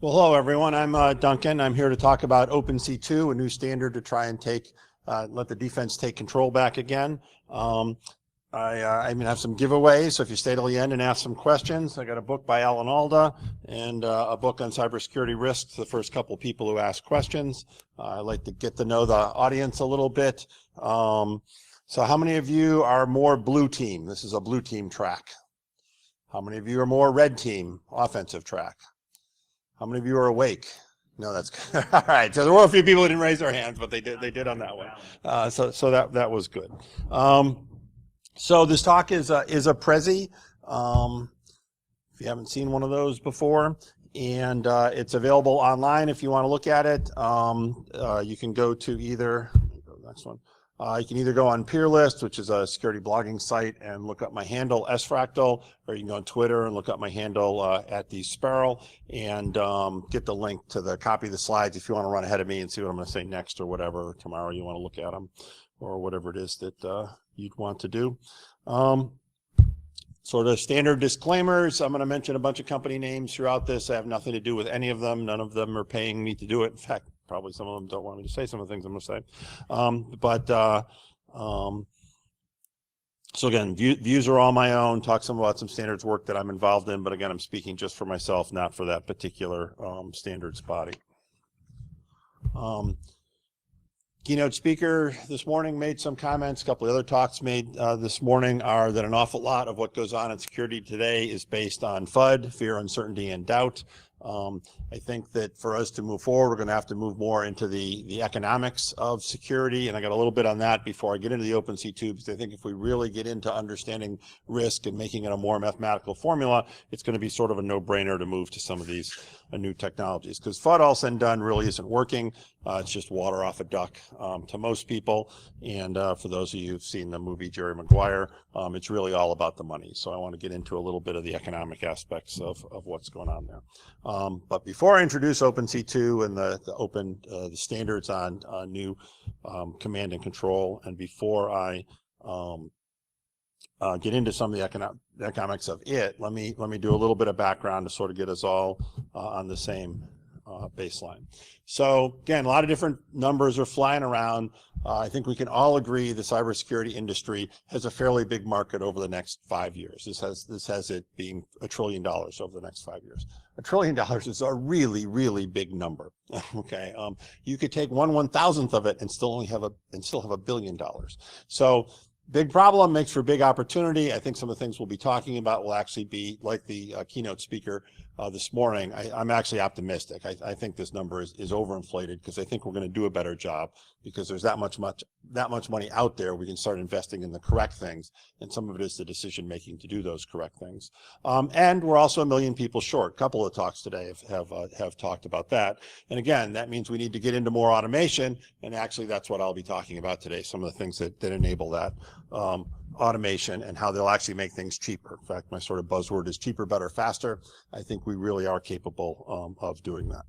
Well, hello everyone. I'm Duncan. I'm here to talk about OpenC2, a new standard to try and let the defense take control back again. I'm gonna have some giveaways, so if you stay till the end and ask some questions, I got a book by Alan Alda and a book on cybersecurity risks. The first couple people who ask questions. I like to get to know the audience a little bit. So how many of you are more blue team? This is a blue team track. How many of you are more red team, offensive track? How many of you are awake? No, that's good. All right. So there were a few people who didn't raise their hands, but they did on that one. So that was good. So this talk is a Prezi. If you haven't seen one of those before, and it's available online if you want to look at it. You can go to either. Go to the next one. You can either go on Peerlist, which is a security blogging site, and look up my handle, sfractal, or you can go on Twitter and look up my handle at the Sparrell, and get the link to the copy of the slides if you want to run ahead of me and see what I'm going to say next or whatever. Or tomorrow you want to look at them, or whatever it is that you'd want to do. Sort of standard disclaimers. I'm going to mention a bunch of company names throughout this. I have nothing to do with any of them. None of them are paying me to do it. In fact, probably some of them don't want me to say some of the things I'm going to say. So again, views are all my own. Talk some about some standards work that I'm involved in, but again, I'm speaking just for myself, not for that particular standards body. Keynote speaker this morning made some comments. A couple of other talks made this morning are that an awful lot of what goes on in security today is based on FUD, fear, uncertainty, and doubt. I think that for us to move forward, we're going to have to move more into the economics of security, and I got a little bit on that before I get into the OpenC2, because I think if we really get into understanding risk and making it a more mathematical formula, it's going to be sort of a no-brainer to move to some of these new technologies, because FUD all said and done really isn't working. It's just water off a duck to most people, and for those of you who've seen the movie Jerry Maguire, it's really all about the money. So I want to get into a little bit of the economic aspects of what's going on there. But before I introduce OpenC2 and the standards on new command and control, and before I get into some of the economics of it, let me do a little bit of background to sort of get us all on the same baseline. So again, a lot of different numbers are flying around. I think we can all agree the cybersecurity industry has a fairly big market over the next 5 years. This has it being $1 trillion over the next 5 years. $1 trillion is a really, really big number. Okay, you could take 1/1000th of it and still have $1 billion. So big problem makes for big opportunity. I think some of the things we'll be talking about will actually be like the keynote speaker this morning. I'm actually optimistic. I think this number is overinflated, because I think we're going to do a better job, because there's that much money out there. We can start investing in the correct things, and some of it is the decision making to do those correct things. And we're also 1 million people short. A couple of talks today have talked about that. And again, that means we need to get into more automation, and actually that's what I'll be talking about today, some of the things that enable that automation and how they'll actually make things cheaper. In fact, my sort of buzzword is cheaper, better, faster. I think we really are capable of doing that.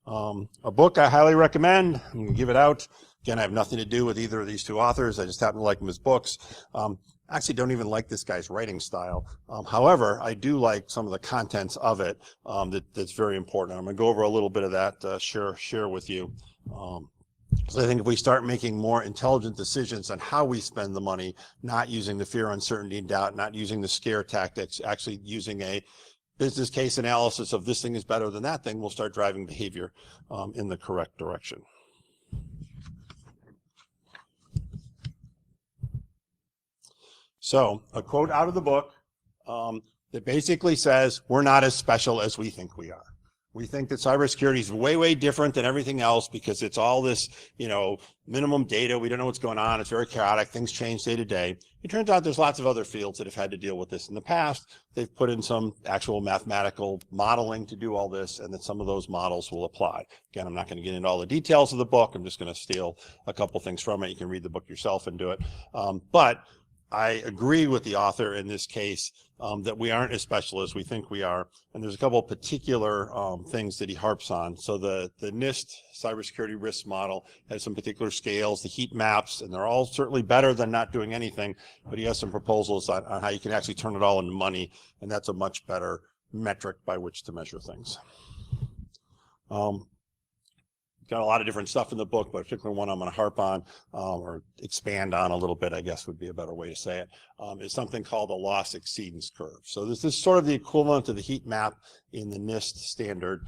A book I highly recommend. I'm going to give it out. Again, I have nothing to do with either of these two authors. I just happen to like them as books. I actually don't even like this guy's writing style. However, I do like some of the contents of it that's very important. I'm going to go over a little bit of that, share with you. So I think if we start making more intelligent decisions on how we spend the money, not using the fear, uncertainty, and doubt, not using the scare tactics, actually using a business case analysis of this thing is better than that thing, we'll start driving behavior in the correct direction. So a quote out of the book that basically says, we're not as special as we think we are. We think that cybersecurity is way, way different than everything else, because it's all this, minimum data. We don't know what's going on. It's very chaotic. Things change day to day. It turns out there's lots of other fields that have had to deal with this in the past. They've put in some actual mathematical modeling to do all this, and that some of those models will apply. Again, I'm not going to get into all the details of the book. I'm just going to steal a couple things from it. You can read the book yourself and do it. But I agree with the author in this case that we aren't as special as we think we are. And there's a couple of particular things that he harps on. So the NIST cybersecurity risk model has some particular scales, the heat maps, and they're all certainly better than not doing anything. But he has some proposals on how you can actually turn it all into money. And that's a much better metric by which to measure things. Got a lot of different stuff in the book, but a particular one I'm going to harp on or expand on a little bit, I guess would be a better way to say it, is something called the loss exceedance curve. So this is sort of the equivalent to the heat map in the NIST standard.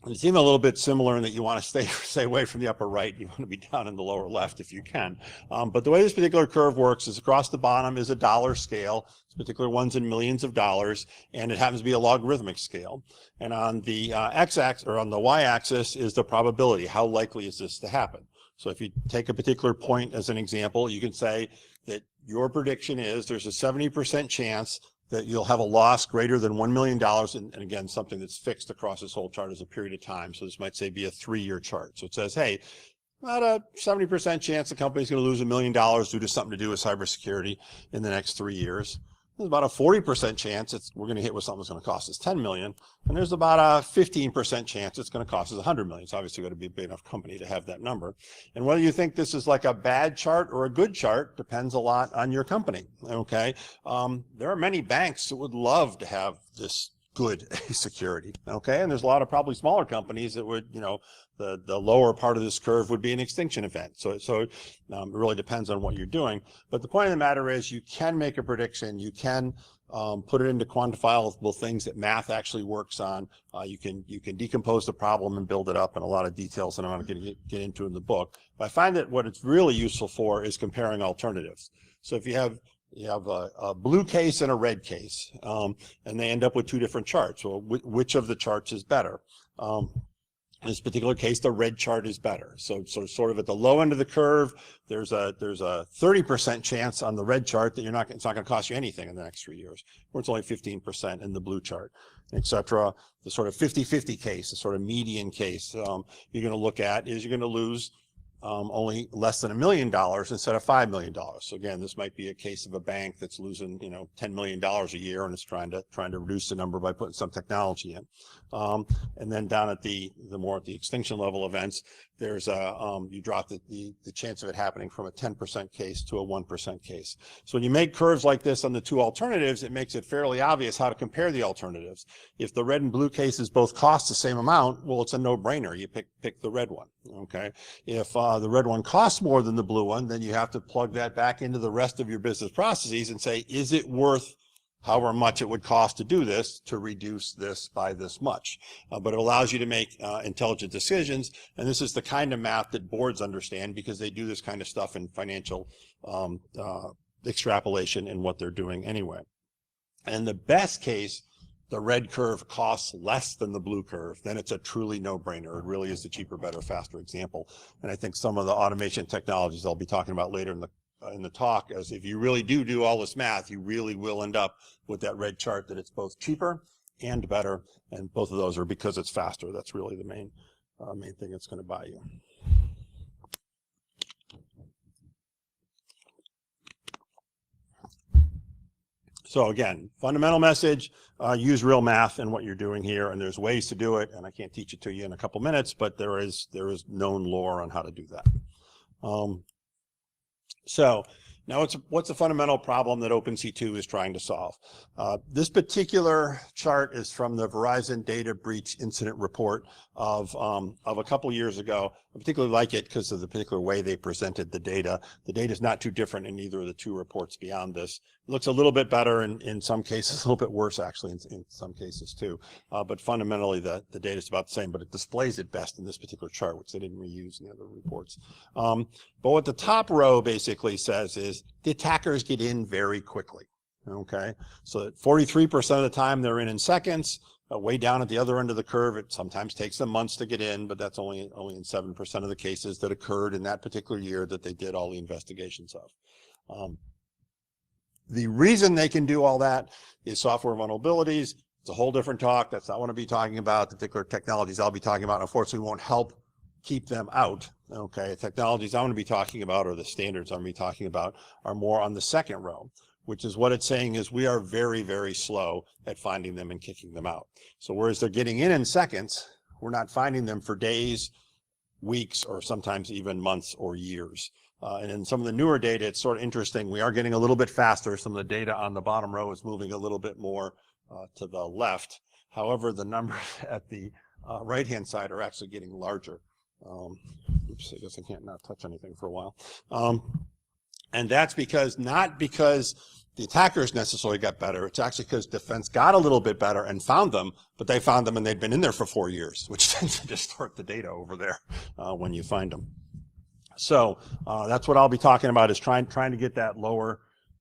It's even a little bit similar in that you want to stay away from the upper right. You want to be down in the lower left if you can. But the way this particular curve works is across the bottom is a dollar scale. This particular one's in millions of dollars, and it happens to be a logarithmic scale. And on the x-axis or on the y-axis is the probability. How likely is this to happen? So if you take a particular point as an example, you can say that your prediction is there's a 70% chance that you'll have a loss greater than $1 million, and again, something that's fixed across this whole chart is a period of time. So this might say be a 3-year chart. So it says, hey, about a 70% chance the company's going to lose $1 million due to something to do with cybersecurity in the next 3 years. There's about a 40% chance we're going to hit with something that's going to cost us $10 million, and there's about a 15% chance it's going to cost us $100 million. It's obviously going to be a big enough company to have that number. And whether you think this is like a bad chart or a good chart depends a lot on your company. Okay, there are many banks that would love to have this good security. Okay, and there's a lot of probably smaller companies that would, the lower part of this curve would be an extinction event. So it really depends on what you're doing. But the point of the matter is you can make a prediction. You can put it into quantifiable things that math actually works on. You can decompose the problem and build it up in a lot of details that I'm not going to get into in the book. But I find that what it's really useful for is comparing alternatives. So if you have a blue case and a red case, and they end up with 2 different charts. Well, which of the charts is better? In this particular case, the red chart is better. So sort of at the low end of the curve, there's a 30% chance on the red chart that it's not going to cost you anything in the next 3 years, or it's only 15% in the blue chart, etc. The sort of 50-50 case, the sort of median case, you're going to look at is you're going to lose only less than $1 million instead of $5 million. So again, this might be a case of a bank that's losing, $10 million a year, and it's trying to reduce the number by putting some technology in. And then down at the more at the extinction level events, there's you drop the chance of it happening from a 10% case to a 1% case. So when you make curves like this on the 2 alternatives, it makes it fairly obvious how to compare the alternatives. If the red and blue cases both cost the same amount, well, it's a no-brainer. You pick the red one. Okay. If the red one costs more than the blue one, then you have to plug that back into the rest of your business processes and say, is it worth however much it would cost to do this to reduce this by this much? But it allows you to make intelligent decisions. And this is the kind of math that boards understand because they do this kind of stuff in financial extrapolation in what they're doing anyway. And the best case, the red curve costs less than the blue curve, then it's a truly no-brainer. It really is the cheaper, better, faster example. And I think some of the automation technologies I'll be talking about later in the talk, as if you really do all this math, you really will end up with that red chart that it's both cheaper and better, and both of those are because it's faster. That's really the main thing that's going to buy you. So again, fundamental message, use real math in what you're doing here, and there's ways to do it, and I can't teach it to you in a couple minutes, but there is known lore on how to do that. So now what's the fundamental problem that OpenC2 is trying to solve? This particular chart is from the Verizon Data Breach Incident Report of a couple years ago. I particularly like it because of the particular way they presented the data. The data is not too different in either of the 2 reports beyond this. It looks a little bit better in some cases, a little bit worse actually in some cases too. But fundamentally the data is about the same, but it displays it best in this particular chart, which they didn't reuse in the other reports. But what the top row basically says is the attackers get in very quickly. Okay, so 43% of the time they're in seconds. Way down at the other end of the curve, it sometimes takes them months to get in, but that's only in 7% of the cases that occurred in that particular year that they did all the investigations of. The reason they can do all that is software vulnerabilities. It's a whole different talk. That's not what I'll be talking about. The particular technologies I'll be talking about, unfortunately, won't help keep them out. Okay, the technologies I'm going to be talking about, or the standards I'm going to be talking about, are more on the second row, which is what it's saying is we are very, very slow at finding them and kicking them out. So whereas they're getting in seconds, we're not finding them for days, weeks, or sometimes even months or years. And in some of the newer data, it's sort of interesting. We are getting a little bit faster. Some of the data on the bottom row is moving a little bit more to the left. However, the numbers at the right-hand side are actually getting larger. Oops, I guess I can't not touch anything for a while. And that's because, not because the attackers necessarily got better, it's actually because defense got a little bit better and found them, but they found them and they'd been in there for 4 years, which tends to distort the data over there when you find them. So that's what I'll be talking about, is trying to get that lower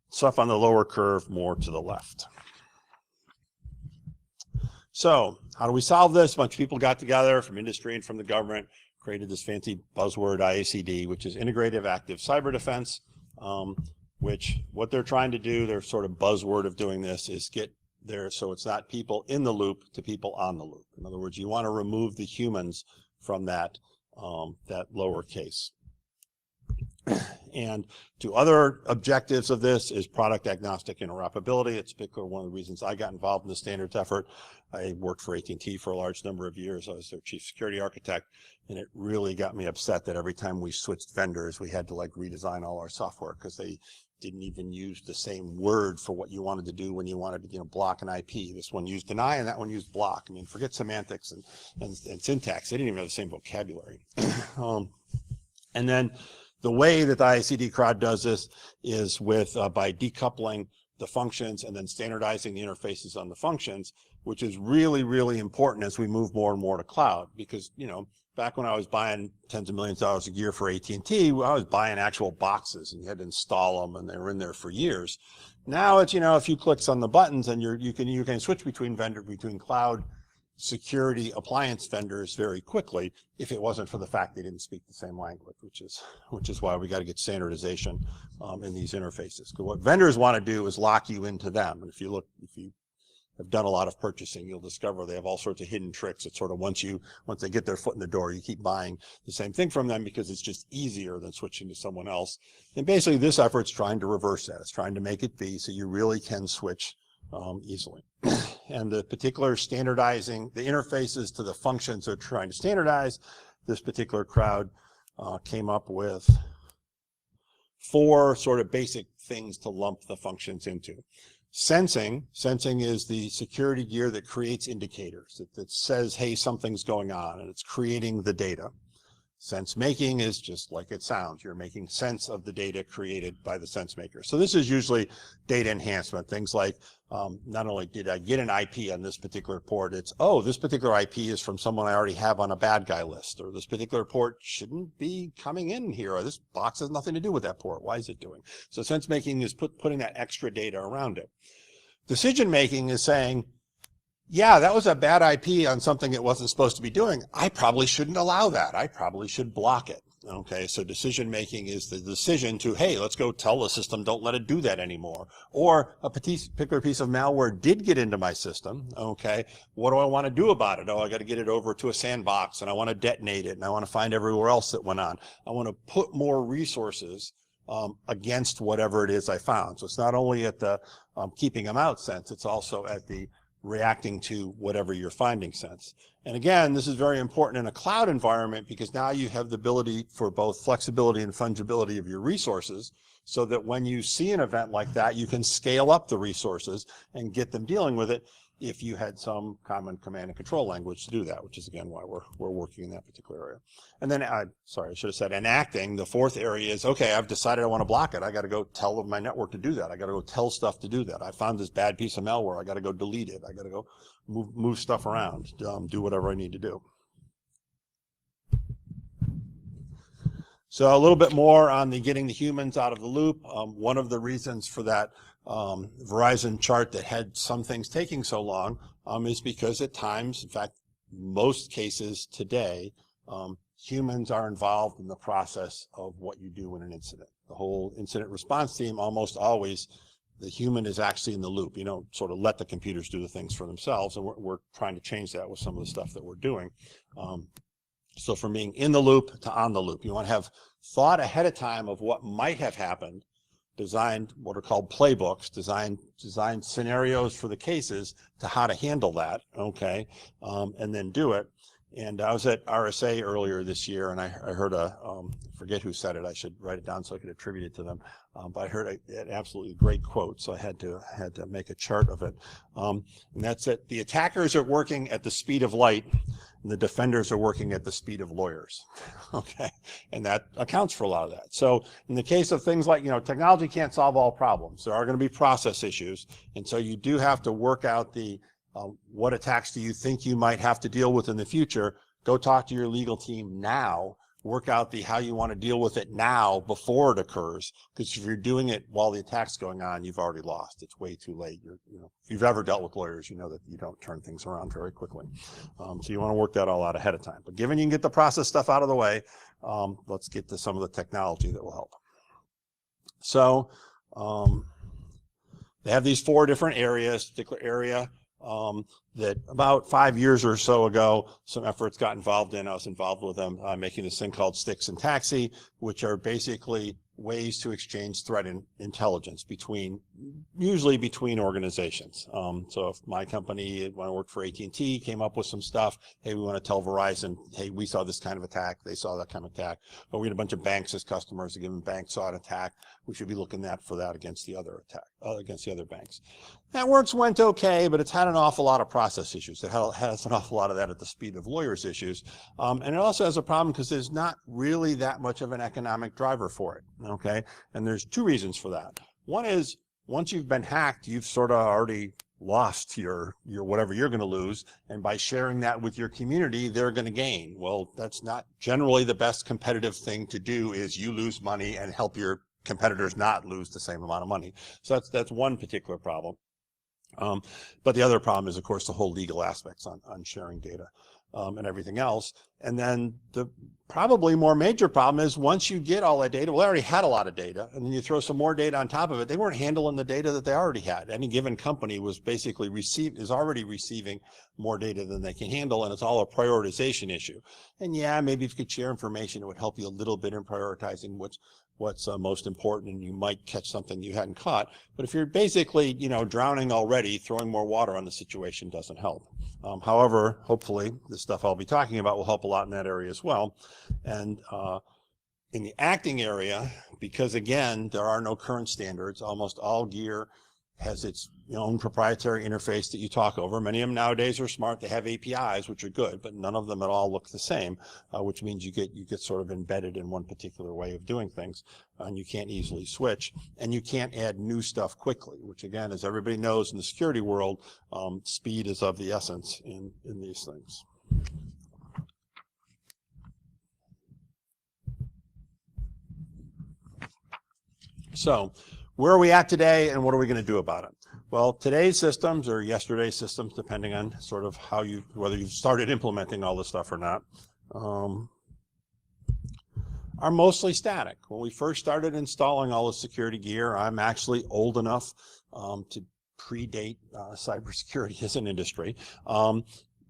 stuff on the lower curve more to the left. So how do we solve this? A bunch of people got together from industry and from the government, created this fancy buzzword IACD, which is Integrative Active Cyber Defense, which what they're trying to do, their sort of buzzword of doing this, is get there so it's not people in the loop to people on the loop. In other words, you want to remove the humans from that, that lower case. And two other objectives of this is product agnostic interoperability. It's particularly one of the reasons I got involved in the standards effort. I worked for AT&T for a large number of years. I was their chief security architect, and it really got me upset that every time we switched vendors, we had to like redesign all our software because they didn't even use the same word for what you wanted to do when you wanted to, you know, block an IP. This one used deny and that one used block. I mean, forget semantics and syntax. They didn't even have the same vocabulary. And then the way that the IACD crowd does this is with by decoupling the functions and then standardizing the interfaces on the functions, which is really, really important as we move more and more to cloud. Because, you know, back when I was buying tens of millions of dollars a year for AT&T, I was buying actual boxes and you had to install them and they were in there for years. Now it's, you know, a few clicks on the buttons and you can switch between cloud security appliance vendors very quickly if it wasn't for the fact they didn't speak the same language, which is why we got to get standardization in these interfaces. Because what vendors want to do is lock you into them. And if you have done a lot of purchasing, you'll discover they have all sorts of hidden tricks. It's sort of once they get their foot in the door, you keep buying the same thing from them because it's just easier than switching to someone else. And basically this effort's trying to reverse that. It's trying to make it be so you really can switch easily. And the particular standardizing the interfaces to the functions they're trying to standardize, this particular crowd came up with 4 sort of basic things to lump the functions into. Sensing is the security gear that creates indicators, that says, hey, something's going on, and it's creating the data. Sense making is just like it sounds. You're making sense of the data created by the sense maker. So this is usually data enhancement. Things like, not only did I get an IP on this particular port, it's, oh, this particular IP is from someone I already have on a bad guy list, or this particular port shouldn't be coming in here, or this box has nothing to do with that port. Why is it doing? So sense making is putting that extra data around it. Decision making is saying, yeah, that was a bad IP on something it wasn't supposed to be doing. I probably shouldn't allow that. I probably should block it. Okay, so decision making is the decision to, hey, let's go tell the system, don't let it do that anymore. Or a particular piece of malware did get into my system. Okay, what do I want to do about it? Oh, I got to get it over to a sandbox and I want to detonate it and I want to find everywhere else that went on. I want to put more resources against whatever it is I found. So it's not only at the keeping them out sense, it's also at the reacting to whatever you're finding sense. And again, this is very important in a cloud environment because now you have the ability for both flexibility and fungibility of your resources so that when you see an event like that, you can scale up the resources and get them dealing with it if you had some common command and control language to do that, which is again why we're working in that particular area. And then, sorry, I should have said enacting. The 4th area is, okay, I've decided I want to block it. I got to go tell my network to do that. I got to go tell stuff to do that. I found this bad piece of malware. I got to go delete it. I got to go move stuff around, do whatever I need to do. So a little bit more on the getting the humans out of the loop. One of the reasons for that Verizon chart that had some things taking so long is because at times, in fact, most cases today, humans are involved in the process of what you do in an incident. The whole incident response team, almost always, the human is actually in the loop. You know, sort of let the computers do the things for themselves, and we're trying to change that with some of the stuff that we're doing. So from being in the loop to on the loop, you want to have thought ahead of time of what might have happened, designed what are called playbooks, designed scenarios for the cases to how to handle that, okay, and then do it. And I was at RSA earlier this year, and I heard forget who said it. I should write it down so I could attribute it to them. But I heard an absolutely great quote, so I had to make a chart of it. And that's that the attackers are working at the speed of light, and the defenders are working at the speed of lawyers. Okay, and that accounts for a lot of that. So in the case of things like, technology can't solve all problems. There are going to be process issues, and so you do have to work out the what attacks do you think you might have to deal with in the future. Go talk to your legal team now. Work out how you want to deal with it now before it occurs. Because if you're doing it while the attack's going on, you've already lost. It's way too late. If you've ever dealt with lawyers, you know that you don't turn things around very quickly. So you want to work that all out ahead of time. But given you can get the process stuff out of the way, let's get to some of the technology that will help. So they have these 4 different areas. Particular area that about 5 years or so ago, some efforts got involved in. I was involved with them making this thing called Sticks and Taxi, which are basically ways to exchange threat intelligence usually between organizations. So if my company, when I worked for AT&T, came up with some stuff, hey, we want to tell Verizon, hey, we saw this kind of attack, they saw that kind of attack, but we had a bunch of banks as customers, a given bank saw an attack, we should be looking for that against the other against the other banks. Networks went okay, but it's had an awful lot of process issues. It has an awful lot of that at the speed of lawyers issues. And it also has a problem because there's not really that much of an economic driver for it, okay? And there's 2 reasons for that. One is, once you've been hacked, you've sort of already lost your whatever you're going to lose, and by sharing that with your community, they're going to gain. Well, that's not generally the best competitive thing to do, is you lose money and help your competitors not lose the same amount of money. So that's one particular problem. But the other problem is, of course, the whole legal aspects on sharing data and everything else. And then the probably more major problem is, once you get all that data, well, they already had a lot of data, and then you throw some more data on top of it, they weren't handling the data that they already had. Any given company was basically is already receiving more data than they can handle, and it's all a prioritization issue. And yeah, maybe if you could share information, it would help you a little bit in prioritizing what's most important, and you might catch something you hadn't caught. But if you're basically, drowning already, throwing more water on the situation doesn't help. However, hopefully, the stuff I'll be talking about will help a lot in that area as well. And in the acting area, because again, there are no current standards, almost all gear has its own proprietary interface that you talk over. Many of them nowadays are smart. They have APIs, which are good, but none of them at all look the same, which means you get sort of embedded in one particular way of doing things, and you can't easily switch, and you can't add new stuff quickly, which again, as everybody knows in the security world, speed is of the essence in these things. So where are we at today, and what are we going to do about it? Well, today's systems, or yesterday's systems, depending on sort of whether you've started implementing all this stuff or not, are mostly static. When we first started installing all the security gear, I'm actually old enough to predate cybersecurity as an industry.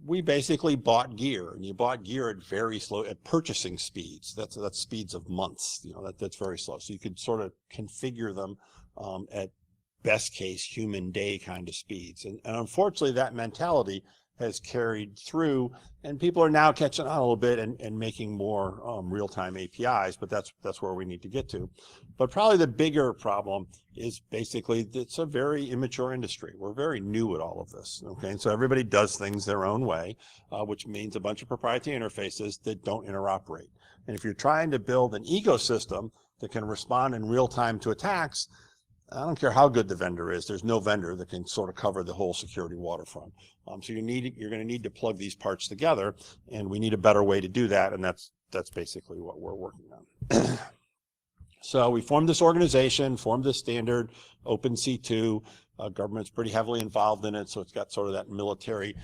We basically bought gear, and you bought gear at very slow, at purchasing speeds. That's speeds of months. That's very slow. So you could sort of configure them at best case human day kind of speeds. And unfortunately, that mentality has carried through, and people are now catching on a little bit and making more real-time APIs, but that's where we need to get to. But probably the bigger problem is basically it's a very immature industry. We're very new at all of this, okay? And so everybody does things their own way, which means a bunch of proprietary interfaces that don't interoperate. And if you're trying to build an ecosystem that can respond in real time to attacks, I don't care how good the vendor is, there's no vendor that can sort of cover the whole security waterfront. So you're going to need to plug these parts together, and we need a better way to do that, and that's basically what we're working on. So we formed this organization, formed this standard, OpenC2. Government's pretty heavily involved in it, so it's got sort of that military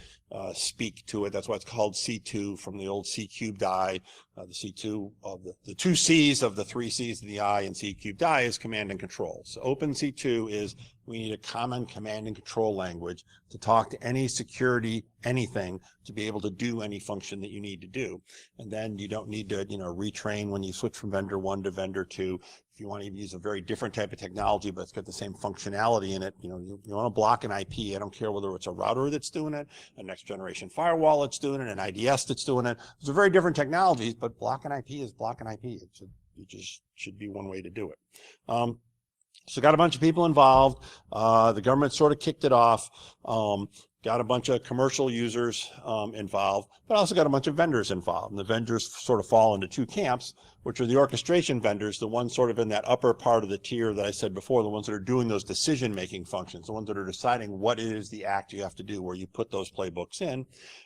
speak to it. That's why it's called C2, from the old C cubed I. The C2 of the 2 C's of the 3 C's of the I, and C cubed I is command and control. So OpenC2 is We need a common command and control language to talk to any security, anything, to be able to do any function that you need to do. And then you don't need to, retrain when you switch from vendor 1 to vendor 2. If you want to use a very different type of technology, but it's got the same functionality in it, you want to block an IP. I don't care whether it's a router that's doing it, a next generation firewall that's doing it, an IDS that's doing it. Those are very different technologies, but block an IP is block an IP. It just should be one way to do it. So got a bunch of people involved. The government sort of kicked it off. Got a bunch of commercial users involved, but also got a bunch of vendors involved. And the vendors sort of fall into two camps, which are the orchestration vendors, the ones sort of in that upper part of the tier that I said before, the ones that are doing those decision-making functions, the ones that are deciding what is the act you have to do, where you put those playbooks in,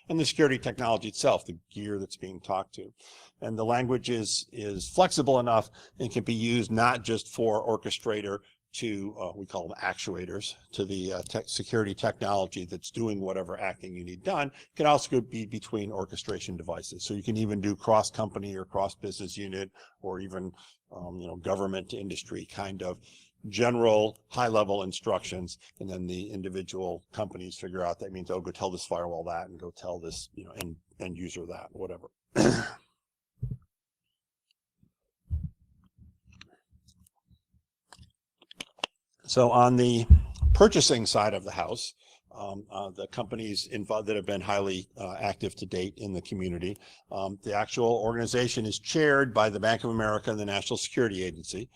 and the security technology itself, the gear that's being talked to. And the language is flexible enough and can be used not just for orchestrator to, we call them actuators, to the security technology that's doing whatever acting you need done. It can also be between orchestration devices. So you can even do cross-company or cross-business unit, or even government to industry kind of general high-level instructions, and then the individual companies figure out that means, oh, go tell this firewall that, and go tell this end user that, whatever. So on the purchasing side of the house, the companies involved that have been highly active to date in the community, the actual organization is chaired by the Bank of America and the National Security Agency.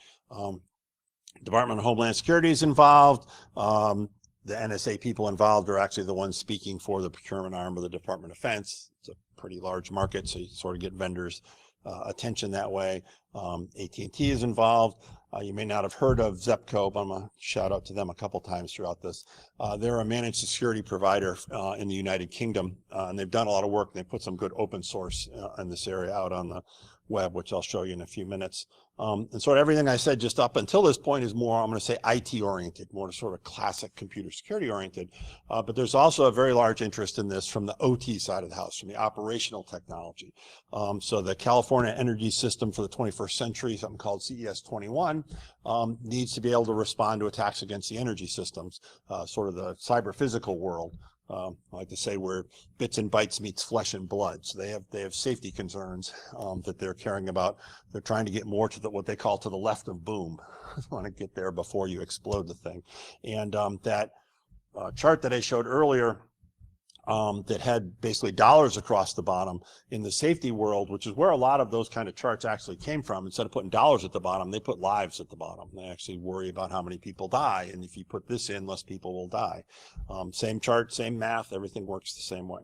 Department of Homeland Security is involved. The NSA people involved are actually the ones speaking for the procurement arm of the Department of Defense. It's a pretty large market, so you sort of get vendors' attention that way. AT&T is involved. You may not have heard of Zepco, but I'm going to shout out to them a couple times throughout this. They're a managed security provider in the United Kingdom, and they've done a lot of work. They put some good open source in this area out on the web, which I'll show you in a few minutes. And sort of everything I said just up until this point is more, I'm going to say, IT oriented, more sort of classic computer security oriented. But there's also a very large interest in this from the OT side of the house, from the operational technology. So the California Energy System for the 21st Century, something called CES 21, needs to be able to respond to attacks against the energy systems, sort of the cyber physical world. I like to say where bits and bytes meets flesh and blood. So they have safety concerns that they're caring about. They're trying to get more to what they call to the left of boom. Want to get there before you explode the thing. And that chart that I showed earlier that had basically dollars across the bottom in the safety world, which is where a lot of those kind of charts actually came from. Instead of putting dollars at the bottom, they put lives at the bottom. They actually worry about how many people die, and if you put this in, less people will die. Same chart, same math, everything works the same way.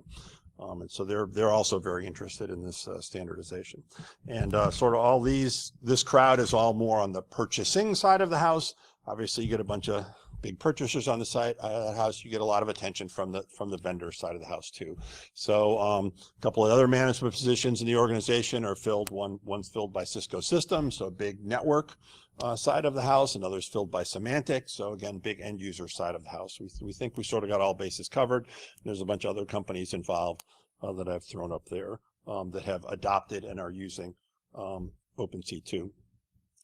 And so they're also very interested in this standardization. And sort of all this crowd is all more on the purchasing side of the house. Obviously, you get a bunch of big purchasers on the side of the house. You get a lot of attention from the vendor side of the house too. So a couple of other management positions in the organization are filled. One's filled by Cisco Systems, so a big network side of the house, and others filled by Symantec. So again, big end user side of the house. We think we sort of got all bases covered. There's a bunch of other companies involved that I've thrown up there that have adopted and are using OpenC2.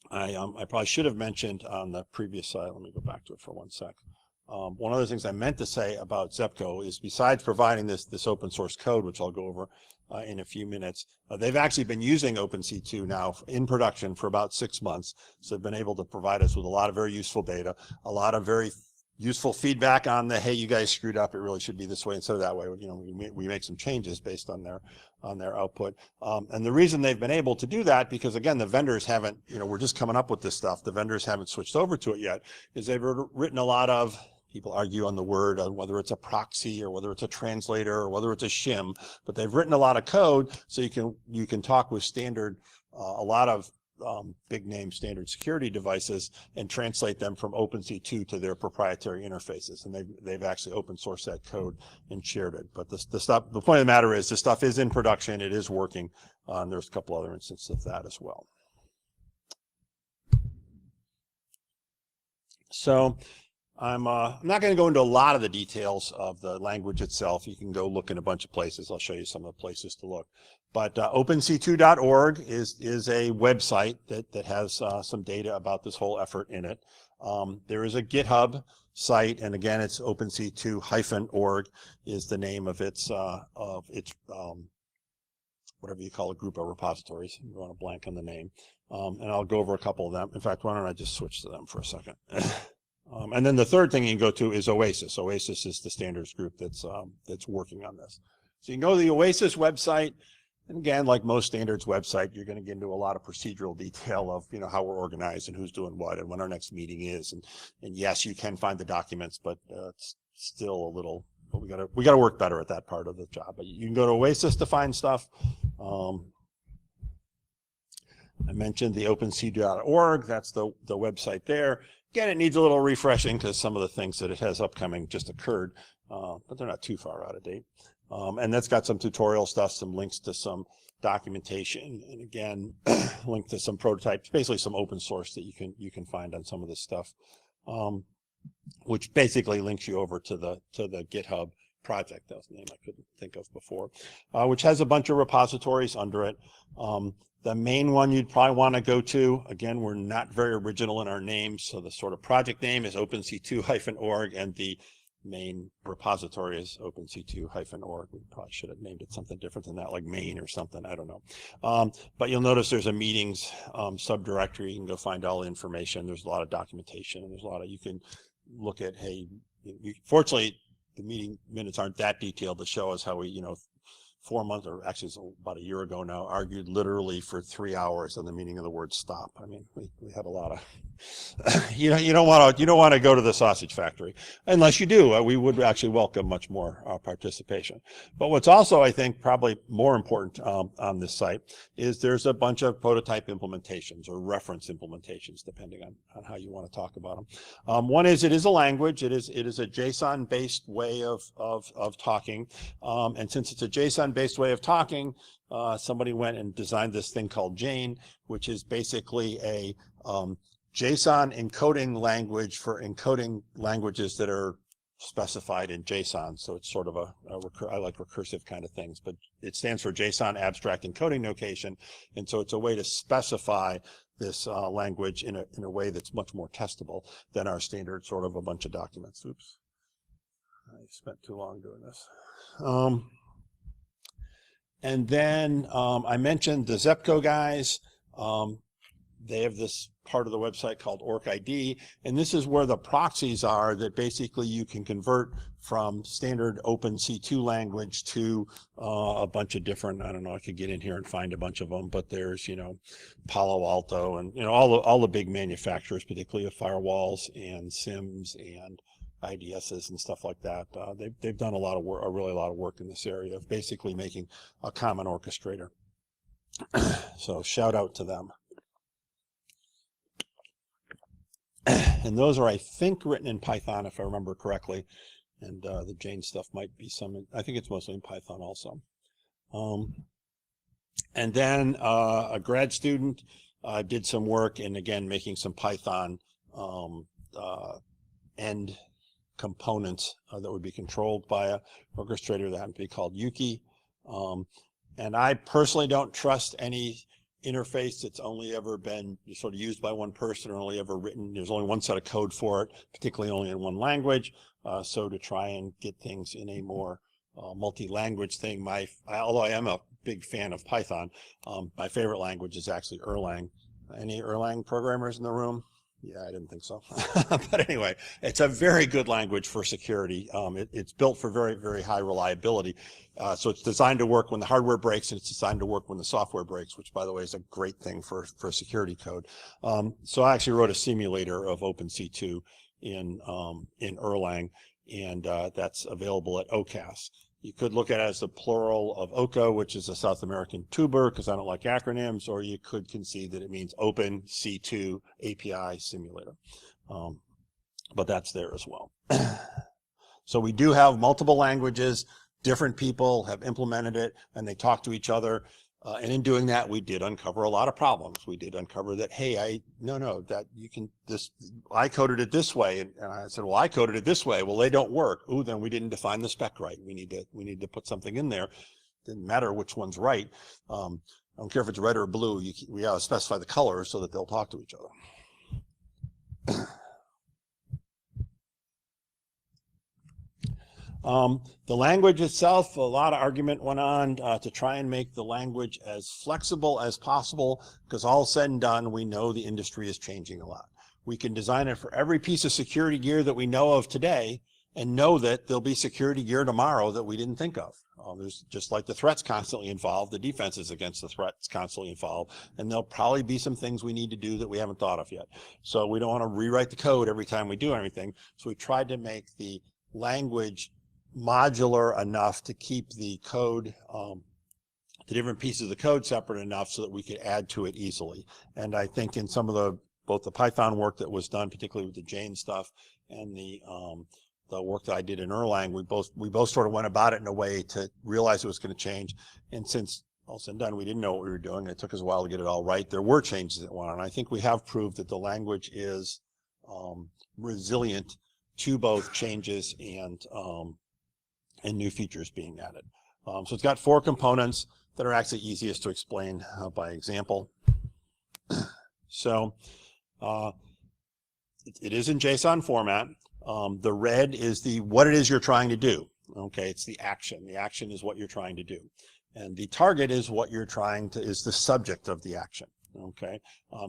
I probably should have mentioned on the previous slide. Let me go back to it for one sec. One of the things I meant to say about Zepco is, besides providing this open source code, which I'll go over in a few minutes, they've actually been using OpenC2 now in production for about 6 months. So they've been able to provide us with a lot of very useful data, a lot of very useful feedback on the, hey, you guys screwed up, it really should be this way instead of that way. We make some changes based on their output. And the reason they've been able to do that, because again, the vendors haven't, we're just coming up with this stuff, the vendors haven't switched over to it yet, is they've written a lot of, people argue on the word, whether it's a proxy or whether it's a translator or whether it's a shim, but they've written a lot of code so you can talk with standard, a lot of big name standard security devices and translate them from OpenC2 to their proprietary interfaces. And they've actually open sourced that code and shared it. But the point of the matter is, the stuff is in production, it is working, and there's a couple other instances of that as well. So I'm not going to go into a lot of the details of the language itself. You can go look in a bunch of places. I'll show you some of the places to look. But OpenC2.org is a website that has some data about this whole effort in it. There is a GitHub site, and again, it's OpenC2-org is the name of its whatever you call a group of repositories. I'm drawing a blank on the name, and I'll go over a couple of them. In fact, why don't I just switch to them for a second? And then the third thing you can go to is OASIS. OASIS is the standards group that's working on this. So you can go to the OASIS website. And again, like most standards website, you're going to get into a lot of procedural detail of, you know, how we're organized and who's doing what and when our next meeting is. And yes, you can find the documents, but it's still a little, but we got to work better at that part of the job. But you can go to OASIS to find stuff. I mentioned the OpenC2.org. That's the website there. Again, it needs a little refreshing because some of the things that it has upcoming just occurred, but they're not too far out of date. And that's got some tutorial stuff, some links to some documentation, and again, link to some prototypes, basically some open source that you can find on some of this stuff, which basically links you over to the GitHub project. That was the name I couldn't think of before, which has a bunch of repositories under it. The main one you'd probably want to go to, again, we're not very original in our names, so the sort of project name is OpenC2-org, and the main repository is OpenC2-org. We probably should have named it something different than that, like main or something, I don't know. But you'll notice there's a meetings subdirectory. You can go find all the information. There's a lot of documentation, and there's a lot of, you can look at, hey, fortunately, the meeting minutes aren't that detailed to show us how we, you know, 4 months, or actually it's about a year ago now, argued literally for 3 hours on the meaning of the word stop. I mean, we had a lot of, you don't want to go to the sausage factory unless you do. We would actually welcome much more participation. But what's also, I think, probably more important on this site is there's a bunch of prototype implementations or reference implementations, depending on how you want to talk about them. One is, it is a language. It is a JSON-based way of talking, and since it's a JSON-based way of talking, somebody went and designed this thing called Jane, which is basically a JSON encoding language for encoding languages that are specified in JSON. So it's sort of I like recursive kind of things, but it stands for JSON Abstract Encoding Notation. And so it's a way to specify this language in a way that's much more testable than our standard sort of a bunch of documents. Oops, I spent too long doing this. And then I mentioned the Zepco guys. They have this part of the website called OrcID, and this is where the proxies are that basically you can convert from standard OpenC2 language to a bunch of different, I don't know, I could get in here and find a bunch of them, but there's, you know, Palo Alto and, you know, all the big manufacturers, particularly of firewalls and SIMs and IDSs and stuff like that. They've done a lot of work, really a lot of work in this area of basically making a common orchestrator. So shout out to them. And those are, I think, written in Python, if I remember correctly. And the Jane stuff might be I think it's mostly in Python also. And then a grad student did some work in, again, making some Python end components that would be controlled by an orchestrator that happened to be called Yuki. And I personally don't trust any interface that's only ever been sort of used by one person or only ever written. There's only one set of code for it, particularly only in one language. So to try and get things in a more multi-language thing, although I am a big fan of Python, my favorite language is actually Erlang. Any Erlang programmers in the room? Yeah, I didn't think so. But anyway, it's a very good language for security. It's built for very, very high reliability. So it's designed to work when the hardware breaks, and it's designed to work when the software breaks, which, by the way, is a great thing for security code. So I actually wrote a simulator of OpenC2 in Erlang, and that's available at OCAS. You could look at it as the plural of OCA, which is a South American tuber, because I don't like acronyms, or you could concede that it means Open C2 API Simulator. But that's there as well. So we do have multiple languages. Different people have implemented it, and they talk to each other. And in doing that, we did uncover a lot of problems. We did uncover that, hey, I coded it this way. And I said, well, I coded it this way. Well, they don't work. Ooh, then we didn't define the spec right. We need to put something in there. Didn't matter which one's right. I don't care if it's red or blue. We gotta specify the colors so that they'll talk to each other. The language itself, a lot of argument went on to try and make the language as flexible as possible, because all said and done, we know the industry is changing a lot. We can design it for every piece of security gear that we know of today and know that there'll be security gear tomorrow that we didn't think of. There's just like the threats constantly involved, the defenses against the threats constantly involved, and there'll probably be some things we need to do that we haven't thought of yet. So we don't want to rewrite the code every time we do anything. So we tried to make the language modular enough to keep the code, the different pieces of the code separate enough so that we could add to it easily. And I think in some of both the Python work that was done, particularly with the Jane stuff, and the work that I did in Erlang, we both sort of went about it in a way to realize it was going to change. And since all said and done, we didn't know what we were doing. It took us a while to get it all right. There were changes that went on. I think we have proved that the language is resilient to both changes and new features being added. So it's got 4 components that are actually easiest to explain by example. So it is in JSON format. The red is what it is you're trying to do. Okay, it's the action. The action is what you're trying to do. And the target is what you're is the subject of the action. Okay,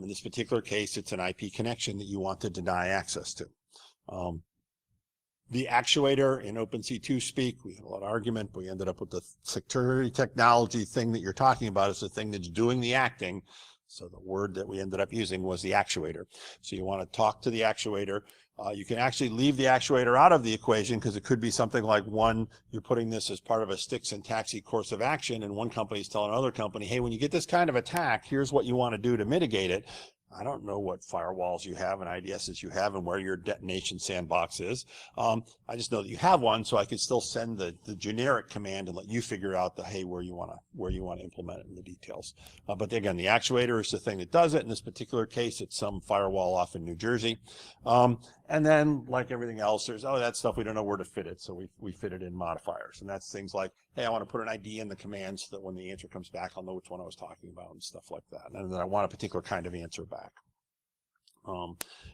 in this particular case, it's an IP connection that you want to deny access to. The actuator in OpenC2 speak, we had a lot of argument, but we ended up with the security technology thing that you're talking about is the thing that's doing the acting. So the word that we ended up using was the actuator. So you want to talk to the actuator. You can actually leave the actuator out of the equation because it could be something like you're putting this as part of a sticks and taxi course of action, and one company is telling another company, hey, when you get this kind of attack, here's what you want to do to mitigate it. I don't know what firewalls you have and IDSs you have and where your detonation sandbox is. I just know that you have one, so I could still send the generic command and let you figure out where you want to implement it in the details. But again, the actuator is the thing that does it. In this particular case, it's some firewall off in New Jersey. And then, like everything else, there's that stuff we don't know where to fit it, so we fit it in modifiers, and that's things like, hey, I want to put an ID in the command so that when the answer comes back, I'll know which one I was talking about and stuff like that. And then I want a particular kind of answer back.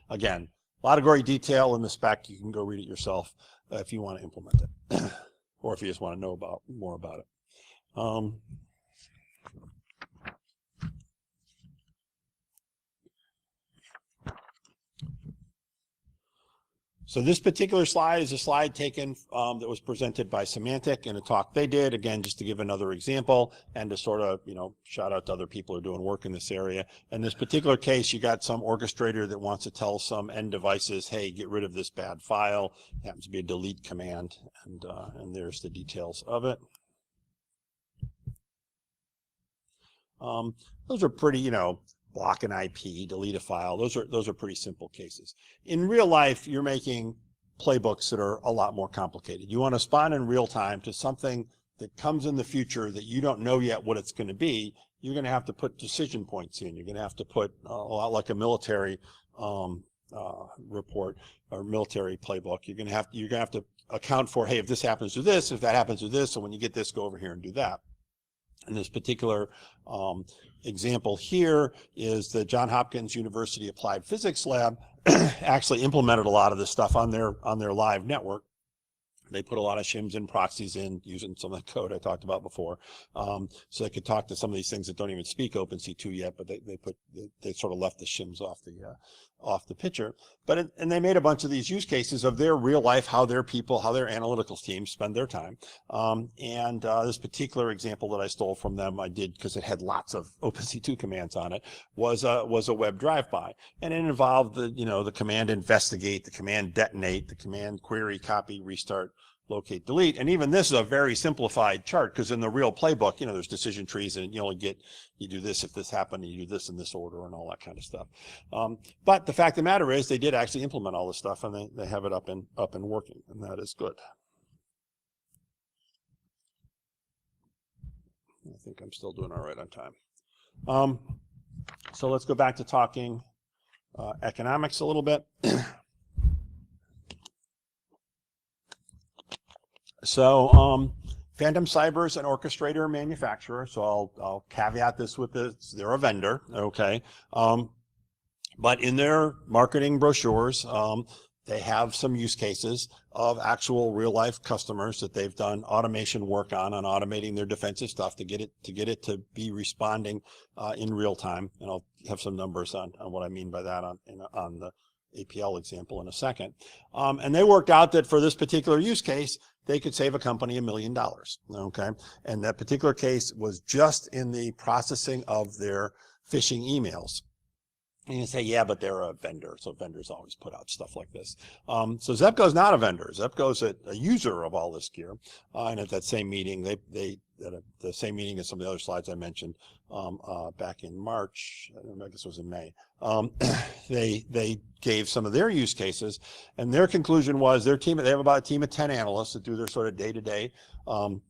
Again, a lot of gory detail in the spec. You can go read it yourself if you want to implement it, or if you just want to know more about it. So this particular slide is a slide taken that was presented by Symantec in a talk they did, again, just to give another example and to sort of, shout out to other people who are doing work in this area. In this particular case, you got some orchestrator that wants to tell some end devices, hey, get rid of this bad file. It happens to be a delete command, and there's the details of it. Those are pretty, block an IP, delete a file. Those are pretty simple cases. In real life, you're making playbooks that are a lot more complicated. You want to respond in real time to something that comes in the future that you don't know yet what it's going to be. You're going to have to put decision points in. You're going to have to put a lot like a military report or military playbook. You're going to have to account for, hey, if this happens to this, if that happens to this, so when you get this, go over here and do that. In this particular example here is the Johns Hopkins University Applied Physics Lab actually implemented a lot of this stuff on their live network. They put a lot of shims and proxies in using some of the code I talked about before, so they could talk to some of these things that don't even speak OpenC2 yet, but they sort of left the shims off the picture. And they made a bunch of these use cases of their real life, how their analytical teams spend their time. This particular example that I stole from them, I did because it had lots of OpenC2 commands on it, was a web drive-by, and it involved the command investigate, the command detonate, the command query, copy, restart, locate, delete. And even this is a very simplified chart because in the real playbook, there's decision trees, and you do this if this happened, and you do this in this order and all that kind of stuff. But the fact of the matter is they did actually implement all this stuff, and they have it up and working, and that is good. I think I'm still doing all right on time. So let's go back to talking economics a little bit. So Phantom Cyber is an orchestrator manufacturer, so I'll caveat this with this. They're a vendor, okay? But in their marketing brochures, they have some use cases of actual real life customers that they've done automation work on automating their defensive stuff to get it to be responding in real time. And I'll have some numbers on what I mean by that on the APL example in a second. And they worked out that for this particular use case, they could save a company $1 million. Okay. And that particular case was just in the processing of their phishing emails. And you say, yeah, but they're a vendor, so vendors always put out stuff like this. So Zepco's not a vendor. Zepco's a user of all this gear. And at that same meeting, the same meeting as some of the other slides I mentioned back in March, I guess it was in May, they gave some of their use cases, and their conclusion was they have about a team of 10 analysts that do their sort of day-to-day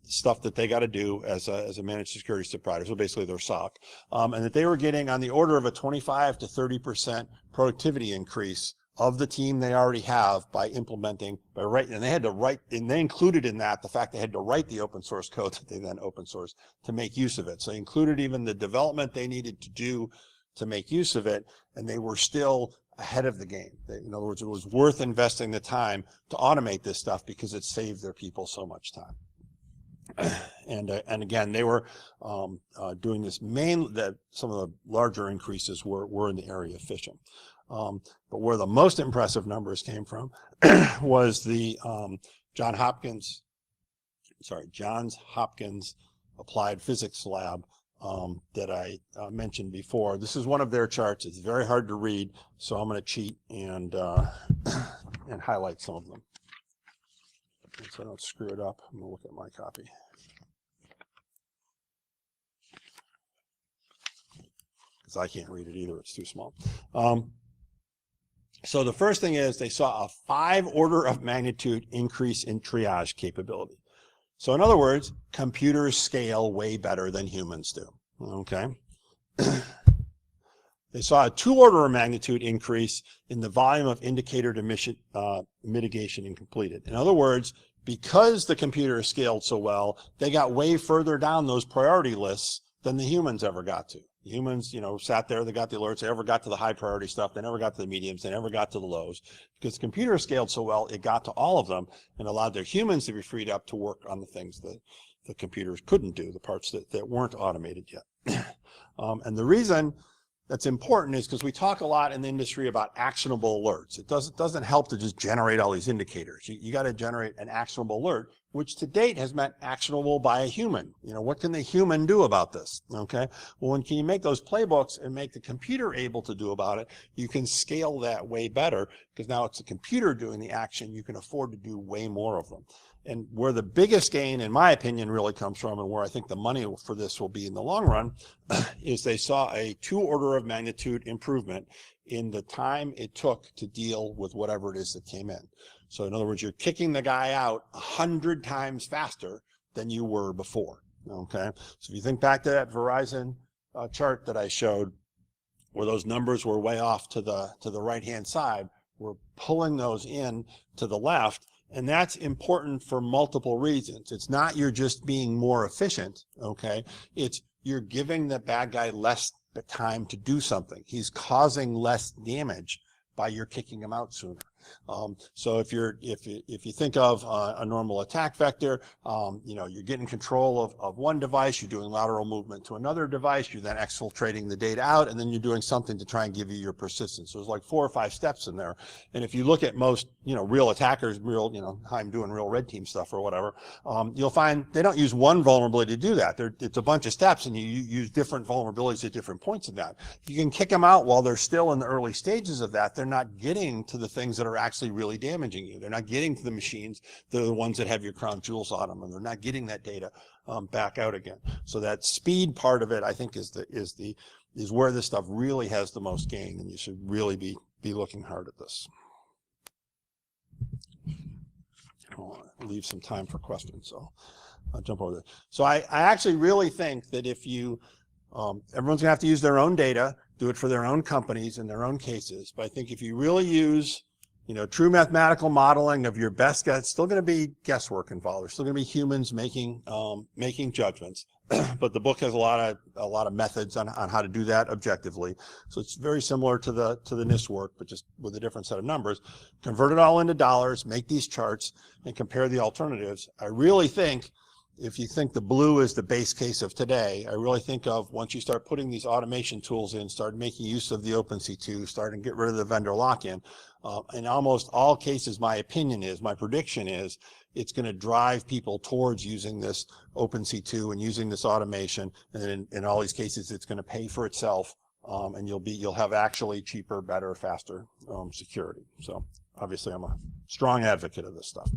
stuff that they got to do as a managed security provider, so basically their SOC, and that they were getting on the order of a 25 to 30% productivity increase of the team they already have by implementing, and they included in that the fact they had to write the open source code that they then open source to make use of it. So they included even the development they needed to do to make use of it, and they were still ahead of the game. In other words, it was worth investing the time to automate this stuff because it saved their people so much time. And again, they were doing this some of the larger increases were in the area of phishing. But where the most impressive numbers came from was the Johns Hopkins Applied Physics Lab that I mentioned before. This is one of their charts. It's very hard to read, so I'm going to cheat and highlight some of them, so I don't screw it up. I'm going to look at my copy. Because I can't read it either. It's too small. So the first thing is they saw a 5 order of magnitude increase in triage capability. So in other words, computers scale way better than humans do. Okay. They saw a 2 order of magnitude increase in the volume of indicator mitigation incompleted. In other words, because the computer scaled so well, they got way further down those priority lists than the humans ever got to. The humans, sat there, they got the alerts, they never got to the high priority stuff, they never got to the mediums, they never got to the lows. Because the computer scaled so well, it got to all of them and allowed their humans to be freed up to work on the things that the computers couldn't do, the parts that weren't automated yet. And the reason that's important is because we talk a lot in the industry about actionable alerts. It doesn't help to just generate all these indicators. You got to generate an actionable alert, which to date has meant actionable by a human. What can the human do about this? Okay. Well, when can you make those playbooks and make the computer able to do about it, you can scale that way better because now it's the computer doing the action. You can afford to do way more of them. And where the biggest gain, in my opinion, really comes from, and where I think the money for this will be in the long run, is they saw a 2 order of magnitude improvement in the time it took to deal with whatever it is that came in. So in other words, you're kicking the guy out 100 times faster than you were before. Okay. So if you think back to that Verizon chart that I showed, where those numbers were way off to the right-hand side, we're pulling those in to the left. And that's important for multiple reasons. It's not you're just being more efficient, okay? It's you're giving the bad guy less time to do something. He's causing less damage by your kicking him out sooner. So if you think of a normal attack vector, you're getting control of one device, you're doing lateral movement to another device, you're then exfiltrating the data out, and then you're doing something to try and give you your persistence. So there's like 4 or 5 steps in there. And if you look at most, real attackers, I'm doing real red team stuff or whatever, you'll find they don't use one vulnerability to do that. It's a bunch of steps, and you use different vulnerabilities at different points in that. You can kick them out while they're still in the early stages of that. They're not getting to the things that are actually really damaging you. They're not getting to the machines. They're the ones that have your crown jewels on them, and they're not getting that data back out again. So that speed part of it, I think, is where this stuff really has the most gain, and you should really be looking hard at this. I'll leave some time for questions, so I'll jump over there. So I actually really think that if you everyone's gonna have to use their own data, do it for their own companies and their own cases. But I think if you really use true mathematical modeling of your best guess. It's still going to be guesswork involved. There's still going to be humans making judgments, but the book has a lot of methods on how to do that objectively. So it's very similar to the NIST work, but just with a different set of numbers. Convert it all into dollars, make these charts, and compare the alternatives. I really think, if you think the blue is the base case of today, I really think of once you start putting these automation tools in, start making use of the OpenC2, start and get rid of the vendor lock-in. In almost all cases, my prediction is, it's going to drive people towards using this OpenC2 and using this automation. And in all these cases, it's going to pay for itself, and you'll have actually cheaper, better, faster security. So obviously, I'm a strong advocate of this stuff.